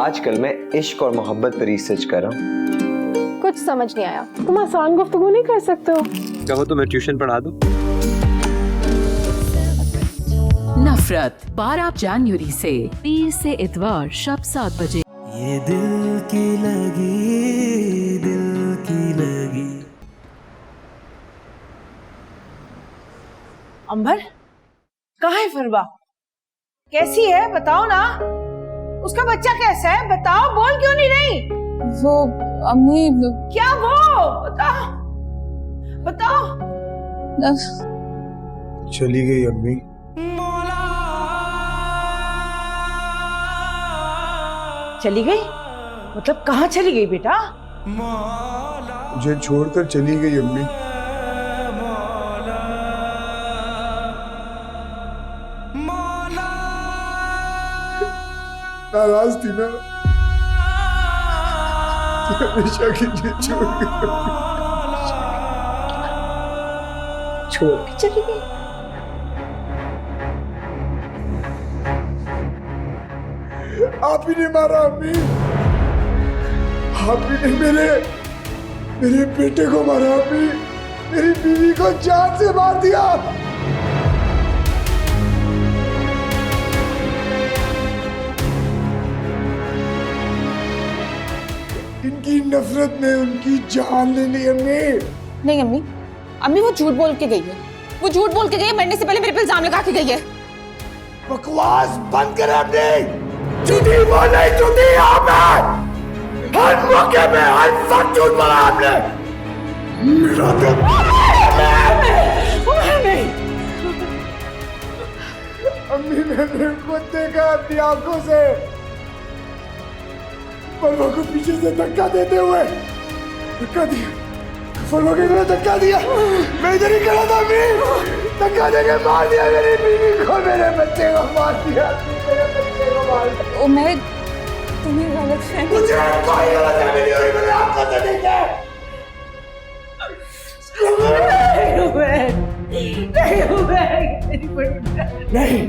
आजकल मैं इश्क और मोहब्बत पर रिसर्च कर रहा हूँ। कुछ समझ नहीं आया। तुम आसान गुफ्तगू नहीं कर सकते हो? कहो तो मैं ट्यूशन पढ़ा दूँ। नफरत 12 जनवरी से 20 से इतवार शाम 7 बजे। ये दिल की लगी। अंबर, कहाँ है फरवा? कैसी है बताओ ना। उसका बच्चा कैसा है बताओ, बोल क्यों नहीं रही? वो अम्मी क्या वो? बताओ बताओ। चली गई अम्मी। चली गई? मतलब कहाँ चली गई बेटा? मुझे छोड़कर चली गई अम्मी। नाराज थी ना, हमेशा के लिए छोड़ के चली गई। आप ही ने मारा अम्मी। आप ही ने मेरे बेटे को मारा अम्मी। मेरी बीवी को जान से मार दिया। इनकी नफरत ने उनकी जान ले ली अम्मी। नहीं अम्मी, अम्मी वो झूठ बोल के गई है। वो झूठ बोल के गई है, मरने से पहले मेरे पे इल्जाम लगा के गई है। बकवास बंद कर अपनी। झूठी वो नहीं, झूठी आप है। हर मौके में हर वक्त झूठ बोला आपने। मेरा दिल अम्मी, मैंने खुद देखा अपनी आंखों से फलवा को पीछे से धक्का देते हुए। धक्का दिया, फलवा की तरह धक्का दिया। मैं इधर ही खड़ा था अम्मी। धक्का देके मार दिया मेरी बीवी को, मेरे बच्चे को मार दिया। मेरे बच्चे को मार दिया। ओ मैं तुम्हें गलत फहमी। मुझे कोई गलतफहमी नहीं हुई, मैंने आपको तो नहीं किया। नहीं,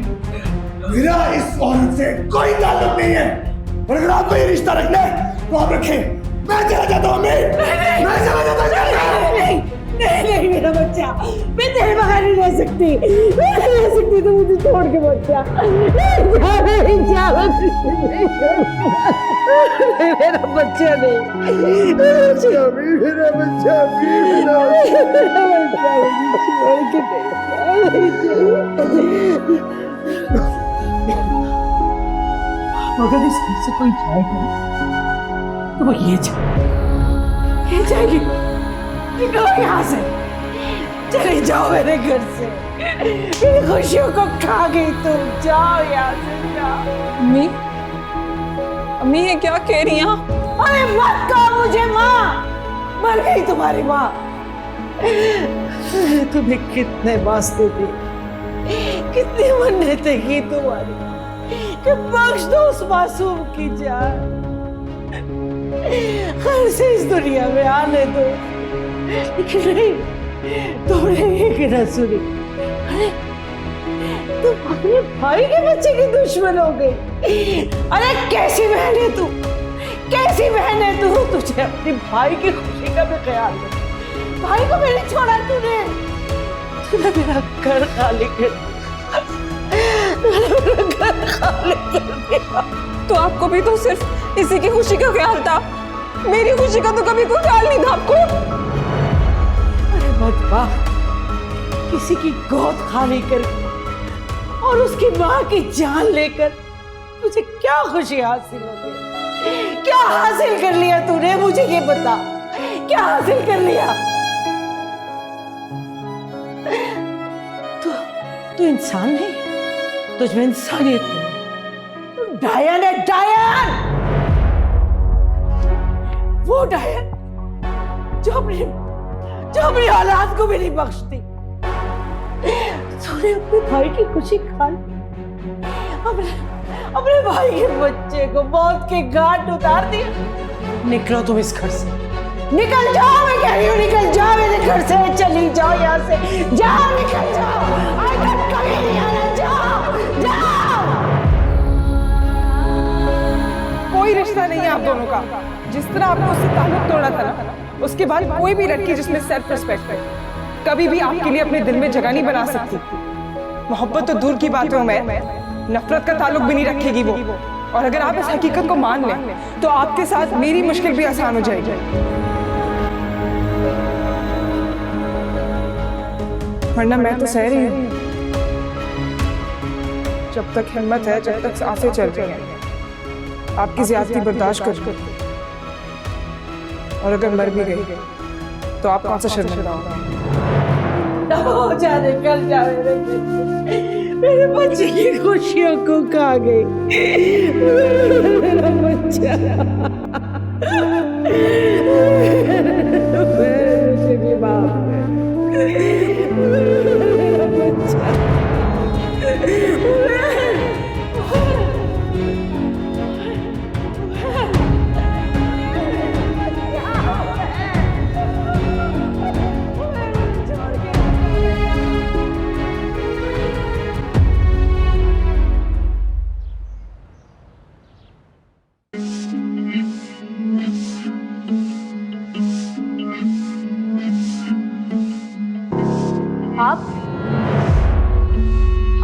मेरा इस औरत से कोई ताल्लुक नहीं है। और अगर आपको ये रिश्ता रखना है तो आप रखें। मैं चला जाता हूँ। मैं चला जाता हूँ। नहीं मेरा बच्चा, मैं तेरे बगैर नहीं रह सकती। मैं नहीं रह सकती, तो मुझे छोड़ के मत जा। मेरा बच्चा नहीं। मेरा बच्चा छोड़ के अगर इस घर से कोई जाएगा तो वो ये जाएगी। निकलो यहाँ से, चले जाओ मेरे घर से। मेरी खुशियों को खा गई तुम। जाओ यहाँ से, जाओ। अम्मी, अम्मी ये क्या कह रही हैं? अरे मत कहो मुझे माँ। मर गई तुम्हारी माँ। तुम्हें कितने वास्ते थे, कितनी मन्नतें की तुम्हारी कि बख्श दो उस मासूम की जान। घर से इस दुनिया में आने दो, लेकिन नहीं, तुमने एक न सुनी। अरे तुम अपने भाई के बच्चे की दुश्मन हो गई। अरे कैसी बहन है तू, कैसी बहन है तू। तुझे अपने भाई की खुशी का भी ख्याल नहीं। भाई को मैंने छोड़ा, तूने मेरा घर खाली कर दिया। तो आपको भी तो सिर्फ इसी की खुशी का ख्याल था। मेरी खुशी का तो कभी कोई ख्याल नहीं था आपको। अरे बदबख्त, किसी की गोद खाली कर और उसकी माँ की जान लेकर तुझे क्या खुशी हासिल हो गई? क्या हासिल कर लिया तूने, मुझे ये बता। क्या हासिल कर लिया? तू इंसान नहीं, तुझमें इंसानियत नहीं। तू डायन है, डायन। वो डायन जो अपनी औलाद को भी नहीं बख्शती। तूने अपने भाई की खुशी खा ली, अपने भाई के बच्चे को मौत के घाट उतार दिया। निकलो तुम इस घर से, निकल जाओ। मैं कह रही हूँ निकल जाओ मेरे घर से। चली जाओ यहाँ से, जाओ, निकल जाओ। कभी नहीं आना, जाओ जाओ। कोई रिश्ता दोनों का। जिस तरह आपने उससे ताल्लुक तोड़ा था ना, उसके बाद कोई भी लड़की जिसमें सेल्फ रिस्पेक्ट है कभी भी आपके लिए अपने दिल में जगह नहीं बना सकती। मोहब्बत तो दूर की बात है उमैर, नफरत का ताल्लुक भी नहीं रखेगी वो। और अगर आप इस हकीकत को मान लें तो आपके साथ मेरी मुश्किल भी आसान हो जाएगी। वरना मैं तो सह रही हूँ। जब तक हिम्मत है, जब तक सांसें चल रही हैं, आपकी ज्यादती बर्दाश्त कर रही हूँ। और अगर मर भी गई तो आप कौन सा शर्मिंदा होगा। हो जा, निकल जा मेरे बच्चे की खुशियों को खा गई। मेरा बच्चा, मेरे भी बाप मेरा बच्चा।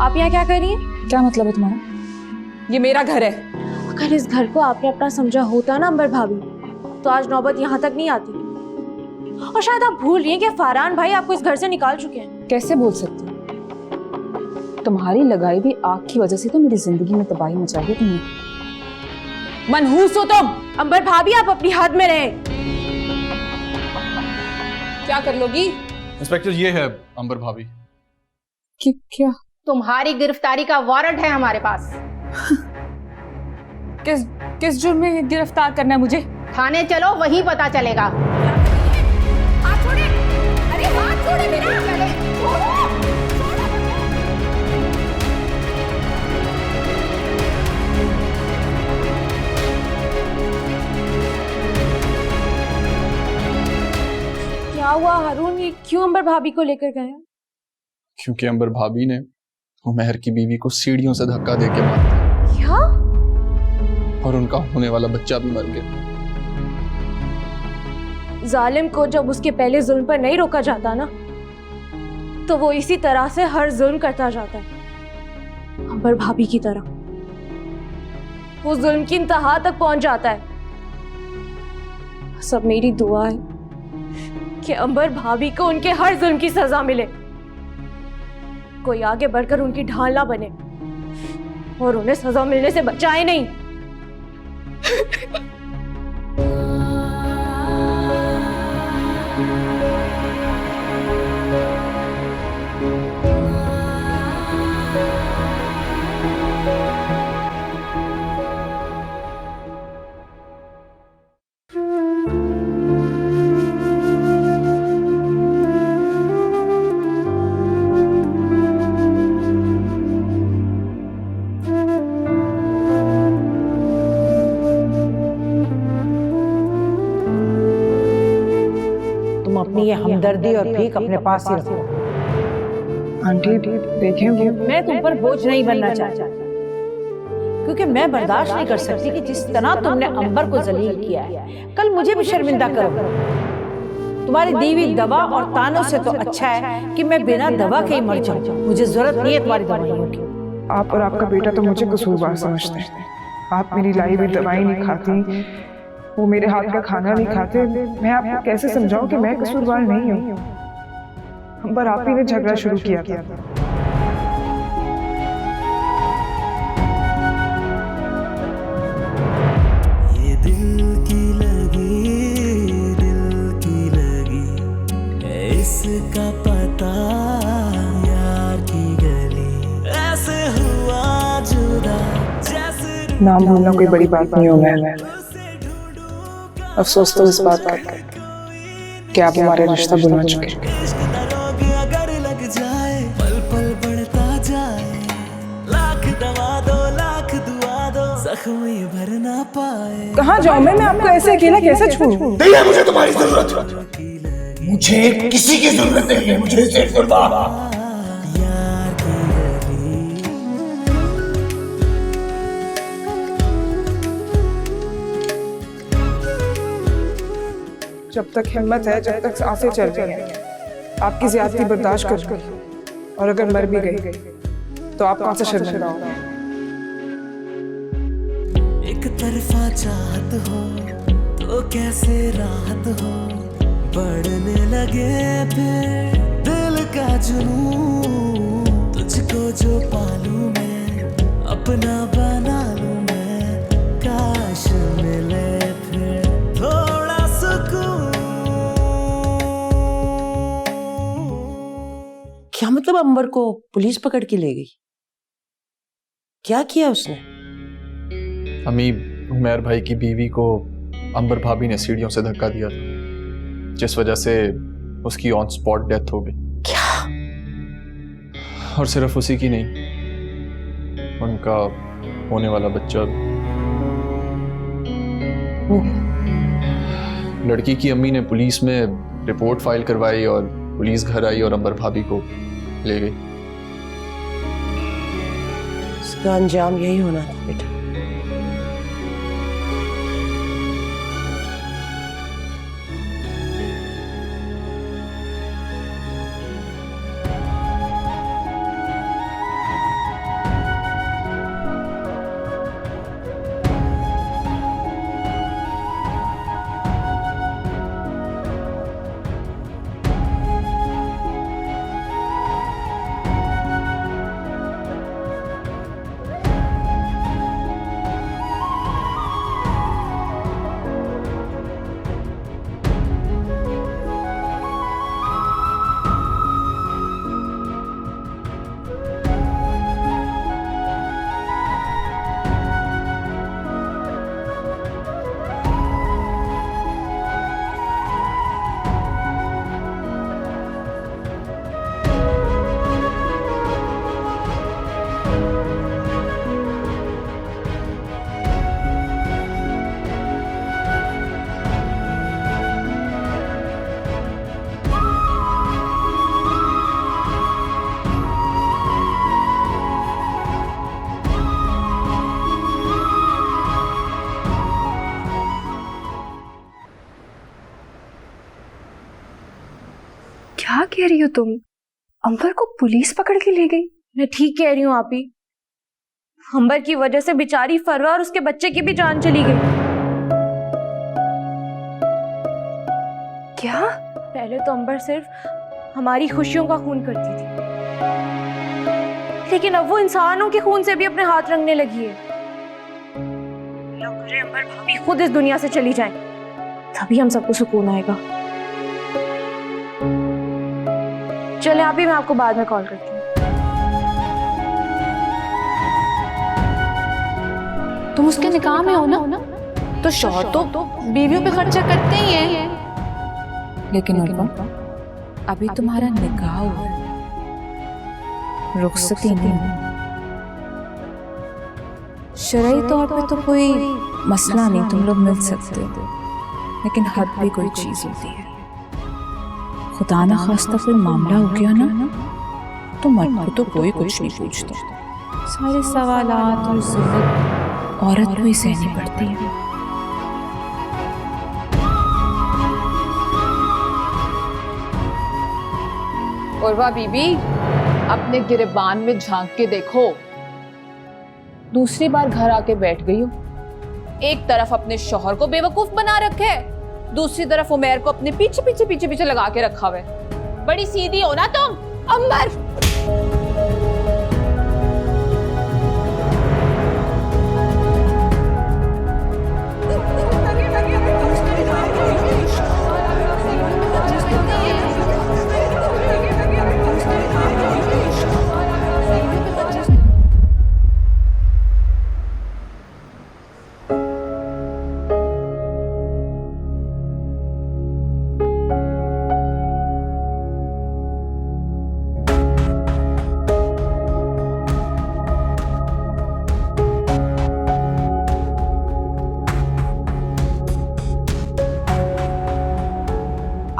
आप यहाँ क्या कर रही हैं? क्या मतलब है तुम्हारा? ये मेरा घर है। अगर इस घर को आपने अपना समझा होता ना अंबर भाभी, तो आज नौबत यहाँ तक नहीं आती। और शायद आप भूल रही हैं कि फरहान भाई आपको इस घर से निकाल चुके हैं। कैसे बोल सकती हूँ? तुम्हारी लगाई हुई आग की वजह से तो मेरी जिंदगी में तबाही मचा दी तुमने। मनहूस हो तुम। अंबर भाभी आप अपनी हद में रहे। क्या कर लोगी? इंस्पेक्टर ये है अंबर भाभी। क्या? तुम्हारी गिरफ्तारी का वारंट है हमारे पास। किस जुर्म में गिरफ्तार करना है मुझे? थाने चलो, वहीं पता चलेगा। हाथ छोड़े, अरे हाथ छोड़े मेरा। क्या हुआ हारून, ये क्यों अंबर भाभी को लेकर गए हैं? क्योंकि अंबर भाभी ने उमैर की बीवी को सीढ़ियों से धक्का देके मार दिया। क्या? और उनका होने वाला बच्चा भी मर गया। जालिम को जब उसके पहले जुल्म पर नहीं रोका जाता ना, तो वो इसी तरह से हर जुल्म करता जाता है। अंबर भाभी की तरह वो जुल्म की इंतहा तक पहुंच जाता है। सब मेरी दुआ है कि अंबर भाभी को उनके हर जुल्म की सजा मिले, कोई आगे बढ़कर उनकी ढाल ना बने और उन्हें सजा मिलने से बचाए नहीं। अपनी ये हमदर्दी और भीख अपने पास ही रखो। आंटी देखें वो। मैं तुम पर बोझ नहीं बनना चाहता, क्योंकि मैं बर्दाश्त नहीं कर सकती कि जिस तरह तुमने अंबर को जलील किया है, कल मुझे भी शर्मिंदा करो। तुम्हारी दी हुई दवा और तानों से तो अच्छा है कि मैं बिना दवा के ही मर जाऊं। मुझे जरूरत नहीं है तुम्हारी दवाइयों की। आप और आपका बेटा तो मुझे कसूरवार समझते हैं। आप मेरी लाई हुई दवाई नहीं खाती, वो मेरे हाथ का खाना नहीं खाते। मैं आपको कैसे समझाऊं कि मैं कसूरवार नहीं हूँ? अंबर आप ही ने झगड़ा शुरू किया था। ये दिल की लगी है इसका पता, यार की गली ऐसे हुआ जुदा जैसे। नाम भूलना कोई बड़ी बात नहीं हो मैं। अफसोस तो इस बात का कि आप हमारे रिश्ता भुला चुके। अगर लग जाए पल पल बढ़ता जाए, लाख दवा दो लाख दुआ दो, जख्म ये भर ना पाए। कहाँ जाऊँ मैं आपको ऐसे अकेला कैसे छोड़ूं? नहीं है मुझे तुम्हारी जरूरत। मुझे किसी की जरूरत नहीं है। मुझे सिर्फ जब तक हिम्मत है, जब तक सांसें चल रही हैं, आपकी ज्यादती बर्दाश्त कर गई। और अगर मर भी गई तो आप कौन सा शर्मिंदा हो? एक तरफा चाहत हो तो कैसे राहत हो, बढ़ने लगे फिर दिल का जुनून, तुझको जो पालूं मैं अपना बना लूं मैं, काश मिले फिर थोड़ा सुकून। क्या मतलब अंबर को पुलिस पकड़ के ले गई? क्या किया उसने? अम्मी, उमैर भाई की बीवी को अंबर भाभी ने सीढ़ियों से धक्का दिया था, जिस वजह से उसकी ऑन स्पॉट डेथ हो गई। क्या? और सिर्फ उसी की नहीं, उनका होने वाला बच्चा। लड़की की अम्मी ने पुलिस में रिपोर्ट फाइल करवाई और पुलिस घर आई और अंबर भाभी को ले गई। इसका अंजाम यही होना था बेटा। क्या कह रही हो तुम? अंबर को पुलिस पकड़ के ले गई? मैं ठीक कह रही हूँ आपी। अंबर की वजह से बेचारी फरवा और उसके बच्चे की भी जान चली गई। क्या? पहले तो अंबर सिर्फ हमारी खुशियों का खून करती थी, लेकिन अब वो इंसानों के खून से भी अपने हाथ रंगने लगी है। अंबर भाभी खुद इस दुनिया से चली जाए, तभी हम सबको सुकून आएगा। चले आप ही, मैं आपको बाद में कॉल करती हूँ। तुम उसके निकाह में हो ना, तो शौहर तो बीवियों पे खर्चा करते ही हैं। लेकिन उर्वा, अभी तुम्हारा निकाह हुआ, रुखसती नहीं। शरई तौर पे तो कोई मसला नहीं, तुम लोग मिल सकते हो, लेकिन हद भी कोई चीज होती है। खुदा ना खास्ता कोई मामला हो गया ना, तो मर्द को तो कोई कुछ नहीं पूछता। सारे सवालात और जिल्लत औरत को ही सहनी पड़ती है। उर्वा बीबी, अपने गिरबान में झांक के देखो, दूसरी बार घर आके बैठ गई हो। एक तरफ अपने शौहर को बेवकूफ बना रखे है, दूसरी तरफ उमैर को अपने पीछे पीछे पीछे पीछे लगा के रखा हुआ है। बड़ी सीधी हो ना तुम अंबर।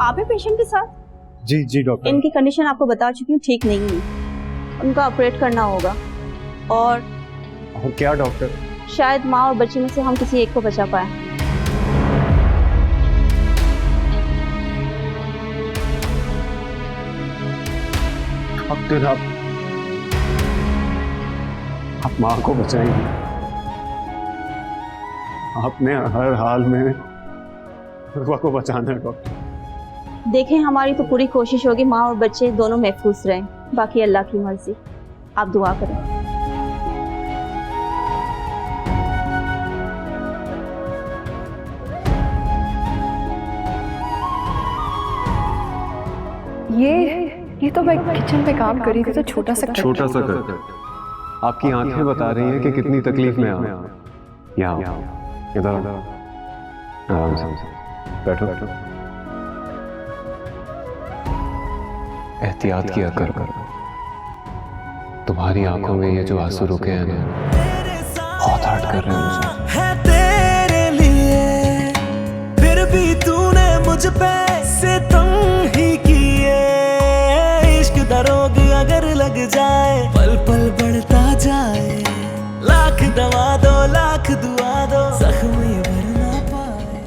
आप है पेशेंट के साथ? जी जी डॉक्टर। इनकी कंडीशन आपको बता चुकी हूँ, ठीक नहीं है, उनका ऑपरेट करना होगा। और क्या डॉक्टर? शायद माँ और बच्ची में से हम किसी एक को बचा पाए। अब दिन आप माँ को बचाएंगे। आपने हर हाल में उर्वा को बचाना है डॉक्टर। देखें, हमारी तो पूरी कोशिश होगी माँ और बच्चे दोनों महफूज रहें, बाकी अल्लाह की मर्जी। आप दुआ करें। ये तो मैं किचन में काम कर रही थी तो छोटा सा कर आपकी आंखें बता रही हैं कि कितनी तकलीफ में आप। यहाँ इधर आराम से बैठो। एहतियात किया कर। तुम्हारी आंखों में ये जो आंसू रुके हैं ना, बहुत हर्ट कर रहे हैं मुझे। है तेरे लिए फिर भी तूने मुझ पे सितम ही किए। इश्क दा रोग अगर लग जाए, पल पल बढ़ता जाए। लाख दवा दो, लाख दुआ दो, जख्म ये भर ना पाए।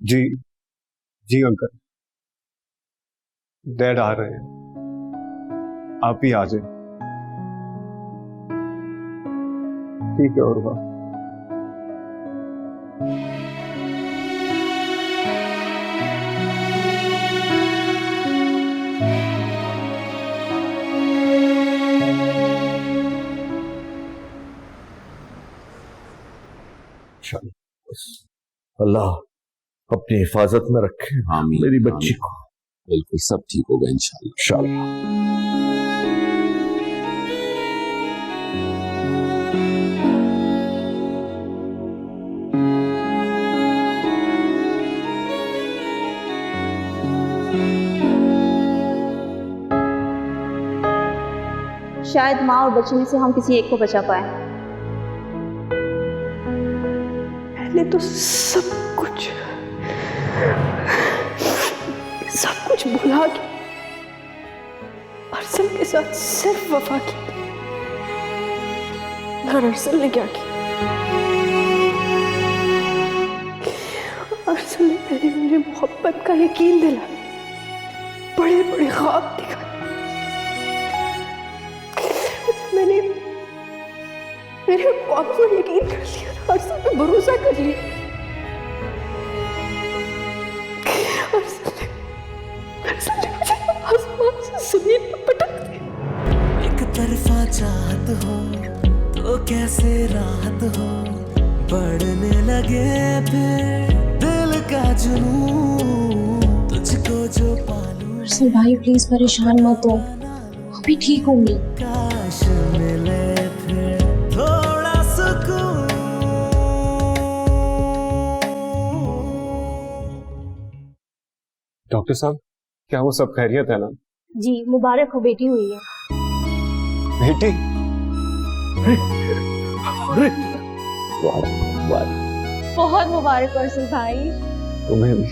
जी अंकल, डैड आ रहे हैं, आप ही आ जाए। ठीक है उर्वा। अल्लाह अपनी हिफाजत में रखे मेरी बच्ची को। बिल्कुल सब ठीक होगा इंशाल्लाह। शायद माँ और बच्चे में से हम किसी एक को बचा पाए। मैंने तो सब कुछ भुला के अरसल के साथ सिर्फ वफा की। और अरसल ने क्या किया? अरसल ने मुझे मोहब्बत का यकीन दिला, बड़े बड़े ख्वाब दिखाए। मैंने मेरे ख्वाब पर यकीन कर लिया, अरसल पे भरोसा कर लिया। अरसल ने मुझे आसमान से जमीन पर पटक दिया। एक तरफा चाहत हो तो कैसे राहत हो, बढ़ने लगे फिर दिल का जुनून, तुझको जो पालूं। अरसल भाई प्लीज परेशान मत हो, अभी ठीक होंगी। काश मिले फिर थोड़ा सुकून। डॉक्टर साहब, क्या वो सब खैरियत है ना? जी मुबारक हो, बेटी हुई है। बेटी? बहुत मुबारक अरसल भाई। तुम्हें भी।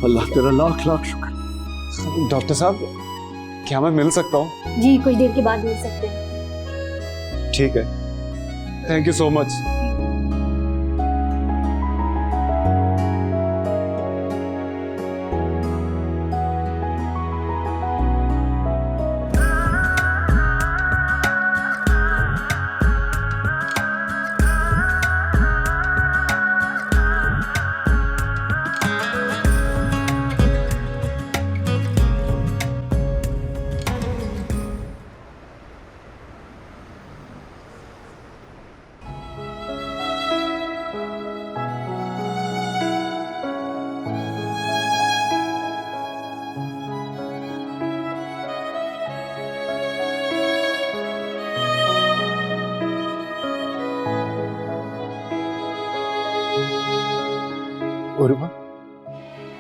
अल्लाह तेरा लाख लाख शुक्र। डॉक्टर साहब, क्या मैं मिल सकता हूँ? जी कुछ देर के बाद मिल सकते हैं। ठीक है, thank you so much.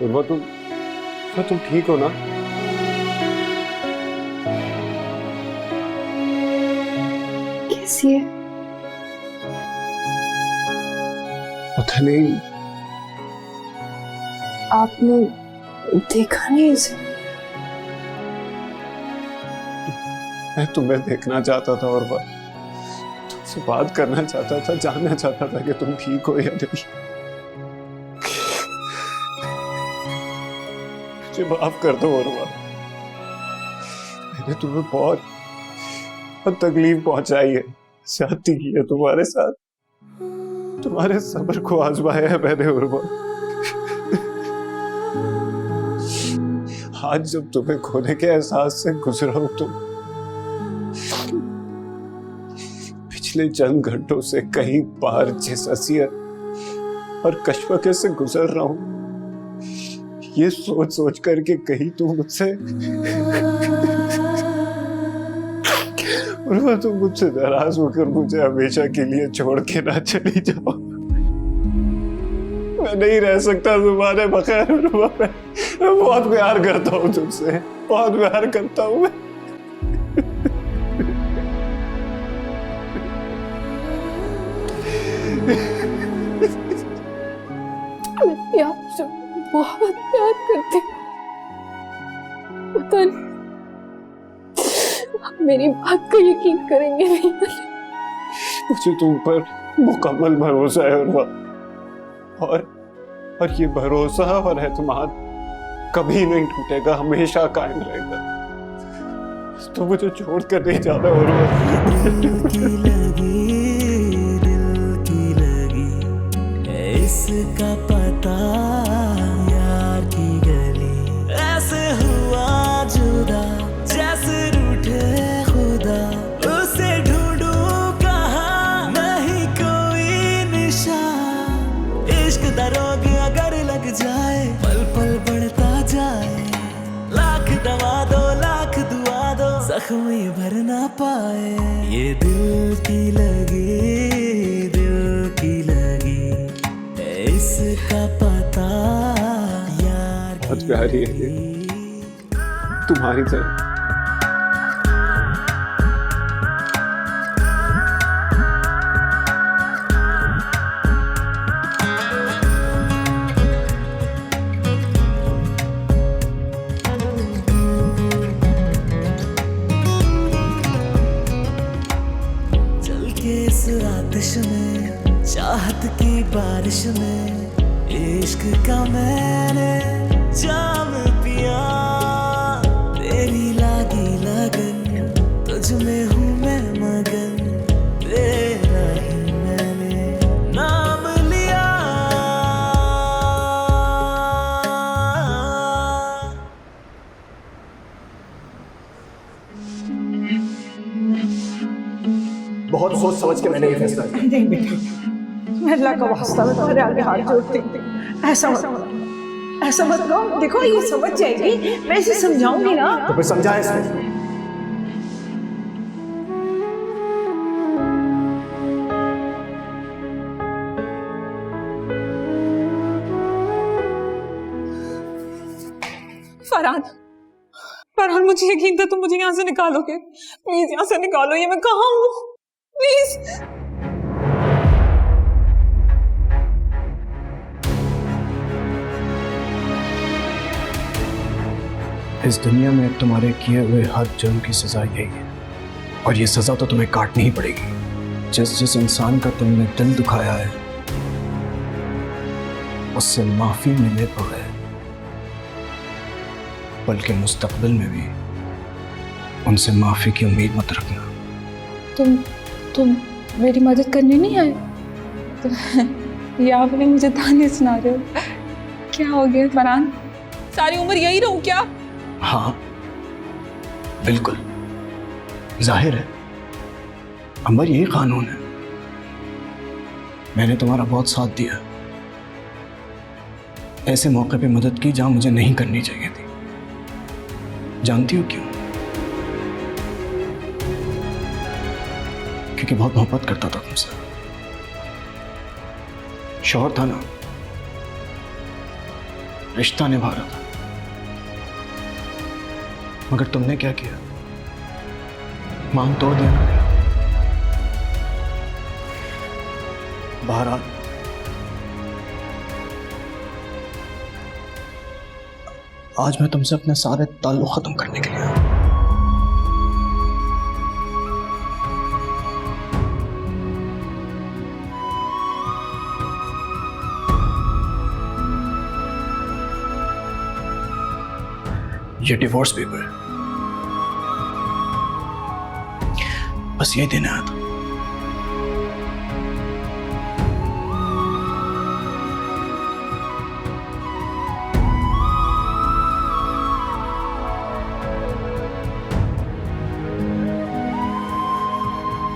Urva तुम ठीक हो ना? कैसी है? पता नहीं, आपने देखा नहीं इसे? मैं तुम्हें देखना चाहता था उर्वा, तुमसे बात करना चाहता था, जानना चाहता था कि तुम ठीक हो या नहीं। मुझे माफ कर दो उर्वा। मैंने तुम्हें बहुत तकलीफ पहुंचाई है, ज्यादती की है तुम्हारे साथ, तुम्हारे सब्र को आजमाया है मैंने उर्वा। आज जब तुम्हें खोने के एहसास से गुजरा हूं तो पिछले चंद घंटों से कहीं पार जिस असियत और कशमकश से गुजर रहा हूं, ये सोच सोच करके कहीं तुम मुझसे उर्वा तुम मुझसे नाराज होकर मुझे हमेशा के लिए छोड़ के ना चली जाओ। मैं नहीं रह सकता तुम्हारे बगैर उर्वा। मैं बहुत प्यार करता हूँ तुमसे, बहुत प्यार करता हूँ मैं। मैं आपसे बहुत प्यार करती हूँ। पता नहीं आप मेरी बात को यकीन करेंगे नहीं। मुझे तुम पर मुकम्मल भरोसा है उर्वा, और ये भरोसा और एतमाद कभी नहीं टूटेगा, हमेशा कायम रहेगा। तो मुझे छोड़ कर नहीं जाना उर्वा। इसका पता यार की गली, ऐसे हुआ जुदा जैसे रूठे खुदा। उसे ढूंढूं कहाँ, नहीं कोई निशान। इश्क दा रोग अगर लग जाए, पल पल बढ़ता जाए। लाख दवा दो, लाख दुआ दो, जख्म ये भर ना पाए। ये दिल की लगी, दिल की लगी, इसका पता यार। बहुत प्यारी है ये, तुम्हारी तरह। चल के इस आतिश में, चाहत की बारिश में, इश्क का मैंने जाम पिया। तेरी लागी लगन, तुझ में हूँ मैं मगन, तेरा ही मैंने नाम लिया। बहुत सोच समझ के मैंने ये फैसला किया। नहीं बेटा, मैं अल्लाह का वास्ता मैं तुम्हारे आगे हाथ जोड़ती हूँ। ऐसा मत कहो। देखो ये समझ जाएगी, मैं इसे समझाऊंगी ना। तो फिर समझाए इसको। फरहान मुझे यकीन था तुम मुझे यहाँ से निकालोगे। प्लीज यहाँ से निकालो, ये मैं कहाँ हूँ, प्लीज। इस दुनिया में तुम्हारे किए हुए हर जुर्म की सजा यही है, और ये सजा तो तुम्हें काटनी ही पड़ेगी। जिस इंसान का तुमने दिल दुखाया है, उससे माफी मिले बगैर, बल्कि मुस्तकबिल में भी उनसे माफी की उम्मीद मत रखना। तुम मेरी मदद करने नहीं आए? ये आपने मुझे ताने सुना रहे हो? क्या हो गया फरहान? सारी उम्र यही रहूं क्या? हाँ बिल्कुल, जाहिर है अमर यही कानून है। मैंने तुम्हारा बहुत साथ दिया, ऐसे मौके पे मदद की जहां मुझे नहीं करनी चाहिए थी। जानती हो क्यों? क्योंकि बहुत मोहब्बत करता था तुमसे। शौहर था ना, रिश्ता निभा रहा था। मगर तुमने क्या किया? मान तोड़ दिया ना। बहरहाल आज मैं तुमसे अपने सारे ताल्लुक खत्म करने के लिए आया। ये डिवोर्स पेपर है, बस यही देना आया था।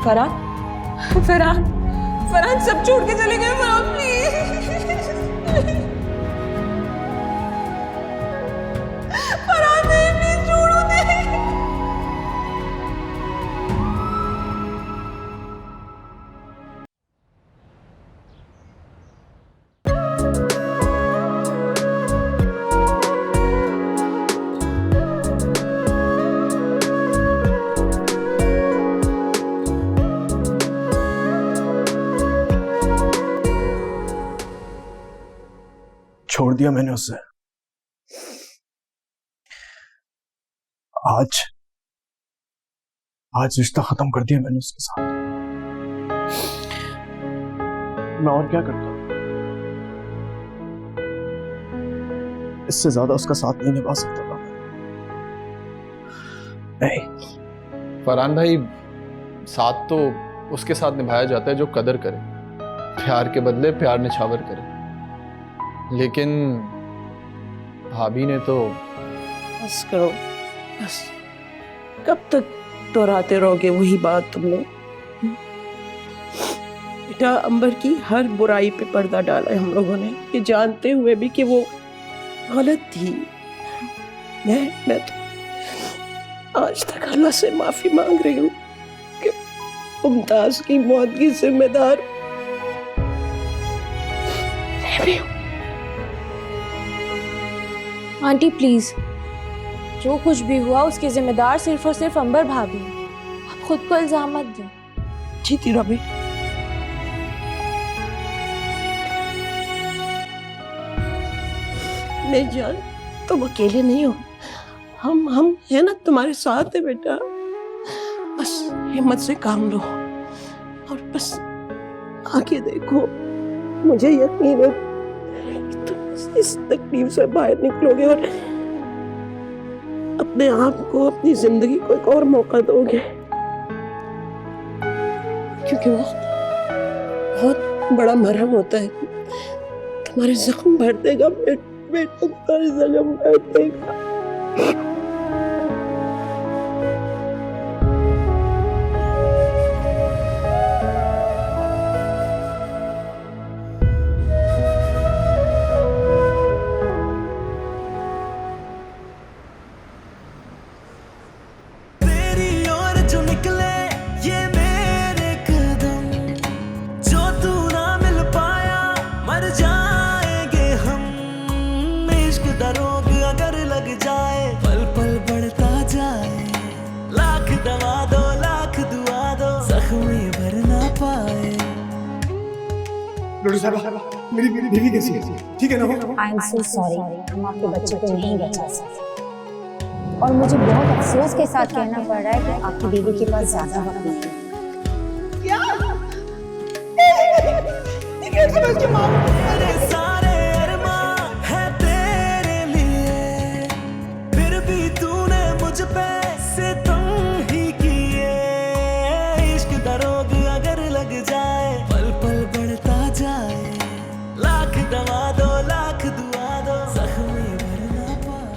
फरहान, फरहान, फरहान सब छोड़ के चले गए। फरहान प्लीज, फरहान नहीं, प्लीज छोड़ो नहीं। छोड़ दिया मैंने उससे। आज रिश्ता खत्म कर दिया मैंने उसके साथ। मैं और क्या करता, इससे ज्यादा उसका साथ नहीं निभा सकता था नहीं। फरहान भाई, साथ तो उसके साथ निभाया जाता है जो कदर करे, प्यार के बदले प्यार निछावर करे। लेकिन भाभी ने तो। बस करो, बस। कब तक दोहराते रहोगे वही बात तुम लोग? बेटा, अंबर की हर बुराई पे पर्दा डाला है हम लोगों ने, ये जानते हुए भी कि वो गलत थी। मैं तो आज तक अल्लाह से माफी मांग रही हूँ कि मुमताज की मौत की जिम्मेदार मैं भी हूँ। आंटी प्लीज, जो कुछ भी हुआ उसके जिम्मेदार सिर्फ और सिर्फ अंबर भाभी हैं। आप खुद को इल्जाम मत दें। जीती रहो बेटा। नहीं जान, तुम अकेले नहीं हो, हम है ना, तुम्हारे साथ है बेटा। बस हिम्मत से काम लो और बस आगे देखो। मुझे यकीन है कि तुम इस तकलीफ से बाहर निकलोगे और अपने आप को, अपनी जिंदगी को एक और मौका दोगे, क्योंकि वो बहुत बड़ा मरहम होता है। तुम्हारे जख्म भर देगा बेटा, तुम्हारे जख्म भर देगा। मेरी बीवी कैसी है? ठीक है ना? आई एम सो सॉरी, हम आपके बच्चे को नहीं बचा सकते और मुझे बहुत अफसोस के साथ कहना पड़ रहा है कि आपकी बीवी के पास ज्यादा वक्त नहीं है। सारे अरमां है तेरे लिए, फिर भी तूने मुझ पे सितम ही किए। इश्क का रोग अगर लग जाए, पल पल बढ़ता जाए, लाख दवा दो लाख दुआ दो, जख्म भर ना पाए।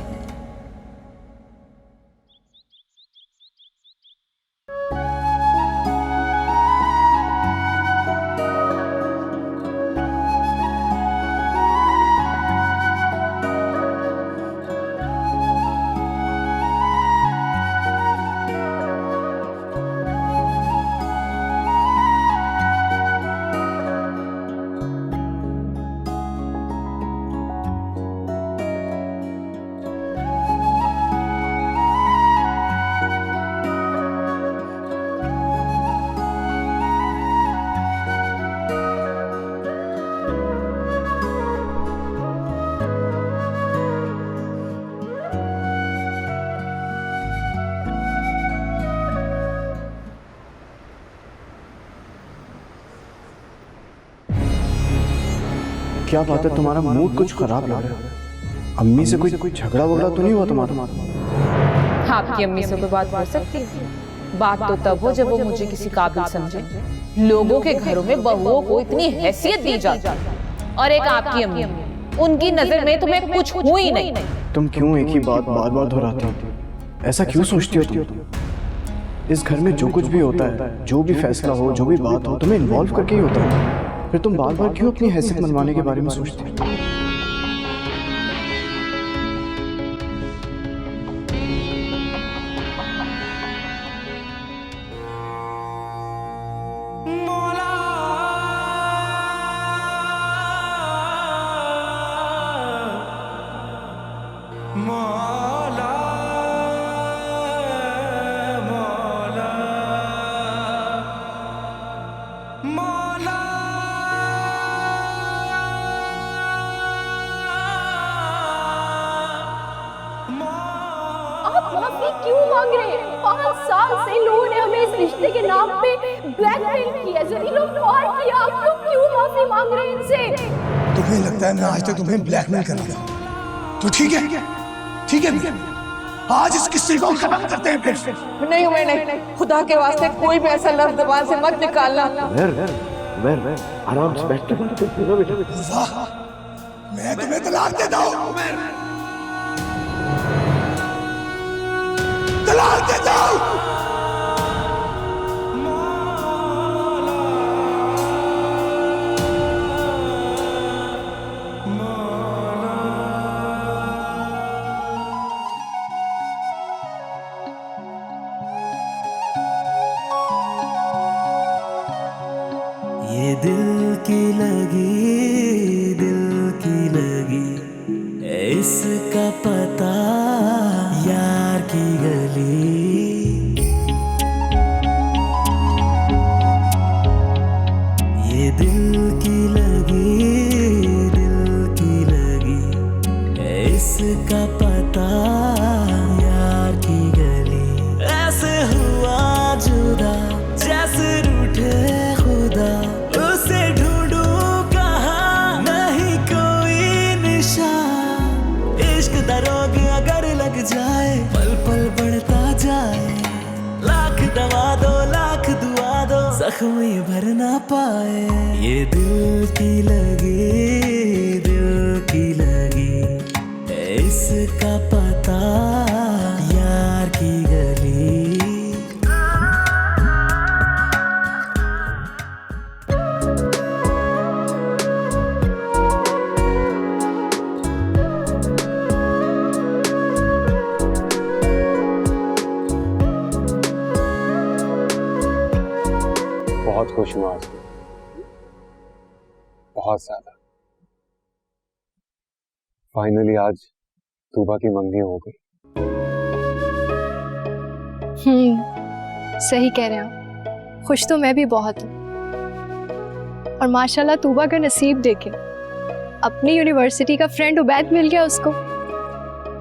क्या बात है, तुम्हारा मूड कुछ खराब लग रहा है। अम्मी से कोई झगड़ा वगड़ा तो नहीं हुआ तुम्हारा? आपकी अम्मी से कोई बात हो सकती है? बात तो तब हो जब वो मुझे किसी काबिल समझे। लोगों के घरों में बहुओं को इतनी हैसियत दी जाती है, और एक आपकी अम्मी, उनकी नजर में तुम्हें कुछ हुआ ही नहीं। तुम क्यों एक ही बात बार बार दोहराती हो? ऐसा क्यों सोचती हो तुम? इस घर में जो कुछ भी होता है, जो भी फैसला हो, जो भी बात हो, तुम्हें इन्वॉल्व करके ही होता है। फिर तुम बार बार क्यों अपनी हैसियत मनवाने के बारे में सोचती हो? क्यों मांग रहे हैं? 5 साल से लोगों ने हमें इस रिश्ते के नाम पे ब्लैकमेल किया, जलीलोपार किया। आप लोग क्यों माफी मांग रहे हैं इनसे? तुम्हें लगता है मैं आज तक तुम्हें ब्लैकमेल कर रहा था? तो ठीक है, ठीक है, आज इस किस्से को खत्म करते हैं फिर। नहीं उमर नहीं, खुदा के वास्ते कोई भी ऐसा लफ्ज ज़बान से मत निकालना। आराम से बैठ बेटा। मैं तुम्हें तलाक देता हूँ, तलाक देता हूँ। ये दिल की लगी इसका पता यार की गली। ये दिल की लगी इसका पता यार की गली। ऐसे हुआ जुदा जैसे रूठे खुदा, उसे ढूंढूं कहाँ नहीं कोई निशान। इश्क दा रोग अगर लग जाए पल पल बढ़ता जाए। लाख दवा दो लाख दुआ दो जख्म ये भर ना पाए। ये दिल की लगी इसका पता यार की गली। बहुत खुश हूँ आज, बहुत ज्यादा। फाइनली आज तूबा की मंगनी हो गई। सही कह रहे हैं। खुश तो मैं भी बहुत हूँ। और माशाल्लाह तूबा का नसीब देखे, अपनी यूनिवर्सिटी का फ्रेंड उबैद मिल गया उसको।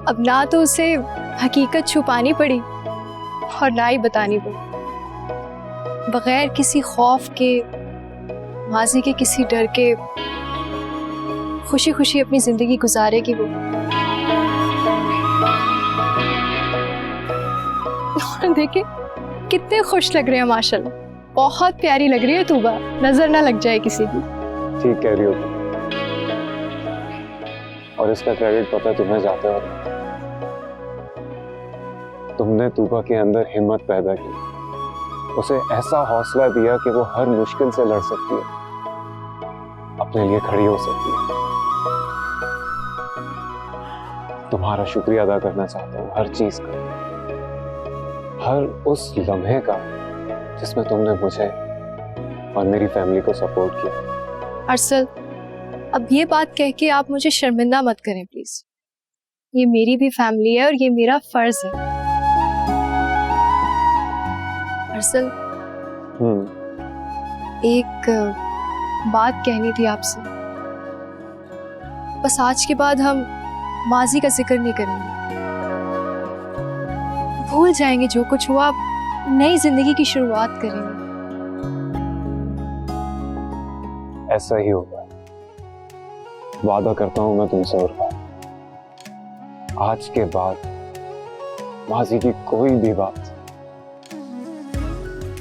अब ना तो उसे हकीकत छुपानी पड़ी और ना ही बतानी पड़ी। बगैर किसी खौफ के, माजी के किसी डर के, खुशी खुशी अपनी जिंदगी गुजारेगी वो। देखिए कितने खुश लग रहे हैं माशाल्लाह। बहुत प्यारी लग रही है तूबा, नजर ना लग जाए किसी की। ठीक कह रही हो तुम, और इसका क्रेडिट पता है तुम्हें जाते हो। तुमने तूबा के अंदर हिम्मत पैदा की, उसे ऐसा हौसला दिया कि वो हर मुश्किल से लड़ सकती है, अपने लिए खड़ी हो सकती है। तुम्हारा शुक्रिया अदा करना चाहता हूँ हर चीज का, हर उस लम्हे का जिसमें तुमने मुझे और मेरी फैमिली को सपोर्ट किया। अरसल, अब ये बात कह के आप मुझे शर्मिंदा मत करें प्लीज। ये मेरी भी फैमिली है और ये मेरा फर्ज है। अरसल, एक बात कहनी थी आपसे। बस आज के बाद हम माजी का जिक्र नहीं करेंगे, भूल जाएंगे जो कुछ हुआ, नई जिंदगी की शुरुआत करेंगे। ऐसा ही होगा, वादा करता हूं मैं तुमसे। और आज के बाद माजी की कोई भी बात,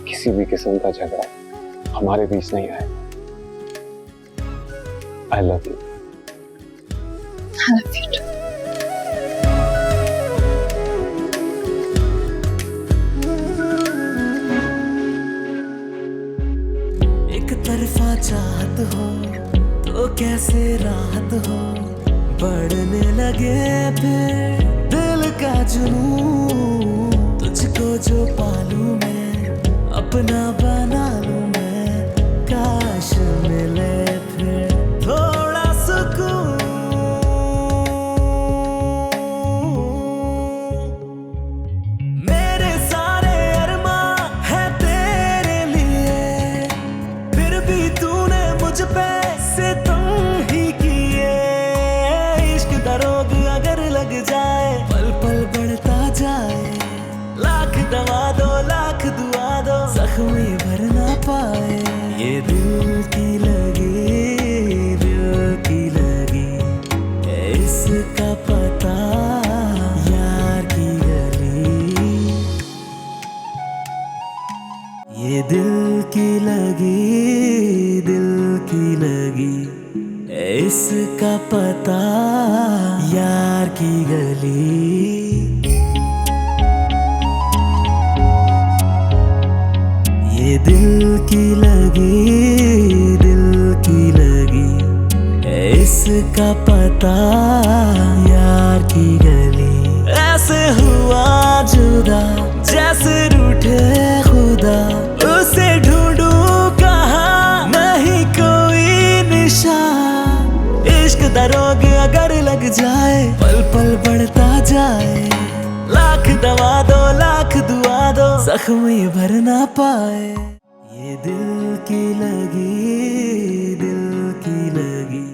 किसी भी किस्म का झगड़ा हमारे बीच नहीं आएगा। I love you. I love you too. एक तरफा चाहत हो तो कैसे राहत हो, बढ़ने लगे फिर दिल का जुनून। तुझको जो पालूं मैं, अपना बना लूं मैं, काश मिले फिर थोड़ा सुकून। मेरे सारे अरमां हैं तेरे लिए, फिर भी तूने मुझ पे सितम ही किए। इश्क का रोग अगर लग जाए, पल पल बढ़ता जाए, लाख दवा दो लाख दुआ दो, जख्म भर ना पाए। ये दिल की लगी, दिल की लगी, इसका पता यार की गली। ये दिल की लगी, दिल की लगी, इसका पता यार की गली। ये दिल की लगी, दिल की लगी, इसका पता यार की गली। ऐसे हुआ जुदा जैसे रूठे खुदा, उसे ढूंढूं कहाँ नहीं कोई निशान। इश्क दा रोग अगर लग जाए, पल पल बढ़ता जाए, लाख दवा दो लाख दुआ दो, जख्म ये भर ना पाए। ये दिल की लगी, दिल की लगी,